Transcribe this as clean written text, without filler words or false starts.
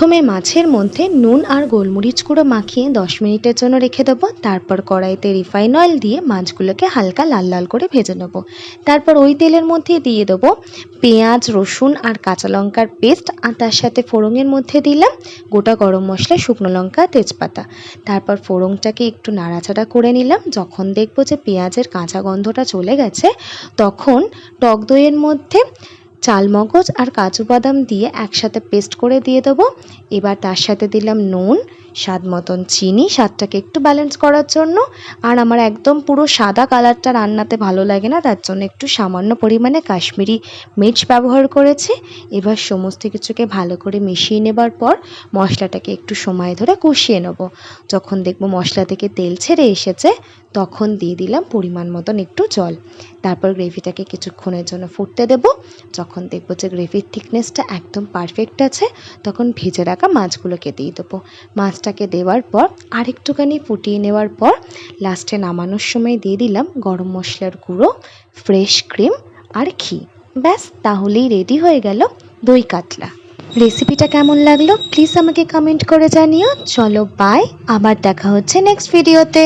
প্রথমে মাছের মধ্যে নুন আর গোলমরিচ গুঁড়ো মাখিয়ে 10 মিনিটের জন্য রেখে দেবো। তারপর কড়াইতে রিফাইন অয়েল দিয়ে মাছগুলোকে হালকা লাল লাল করে ভেজে নেব। তারপর ওই তেলের মধ্যে দিয়ে দেবো পেঁয়াজ, রসুন আর কাঁচা লঙ্কার পেস্ট, আর তার সাথে ফোড়নের মধ্যে দিলাম গোটা গরম মশলা, শুকনো লঙ্কা, তেজপাতা। তারপর ফোড়নটাকে একটু নাড়াচাড়া করে নিলাম। যখন দেখবো যে পেঁয়াজের কাঁচা গন্ধটা চলে গেছে, তখন টক দইয়ের মধ্যে চালমগজ আর কাজু বাদাম দিয়ে একসাথে পেস্ট করে দিয়ে দেবো। এবার তার সাথে দিলাম নুন, স্বাদ মতন চিনি, স্বাদটাকে একটু ব্যালেন্স করার জন্য। আর আমার একদম পুরো সাদা কালারটা রান্নাতে ভালো লাগে না, তার জন্য একটু সামান্য পরিমাণে কাশ্মীরি মির্চ ব্যবহার করেছি। এবার সমস্ত কিছুকে ভালো করে মিশিয়ে নেবার পর মশলাটাকে একটু সময় ধরে কষিয়ে নেব। যখন দেখবো মশলা থেকে তেল ছেড়ে এসেছে, তখন দিয়ে দিলাম পরিমাণ মতন একটু জল। তারপর গ্রেভিটাকে কিছুক্ষণের জন্য ফুটতে দেব। যখন দেখবো যে গ্রেভির থিকনেসটা একদম পারফেক্ট আছে, তখন ভেজে রাখা মাছগুলোকে দিয়ে দেবো। মাছটাকে দেওয়ার পর আরেকটুখানি ফুটিয়ে নেওয়ার পর লাস্টে নামানোর সময় দিয়ে দিলাম গরম মশলার গুঁড়ো, ফ্রেশ ক্রিম আর ঘি। ব্যাস, তাহলেই রেডি হয়ে গেল দই কাতলা। রেসিপিটা কেমন লাগলো প্লিজ আমাকে কমেন্ট করে জানিও। চলো বাই, আবার দেখা হচ্ছে নেক্সট ভিডিওতে।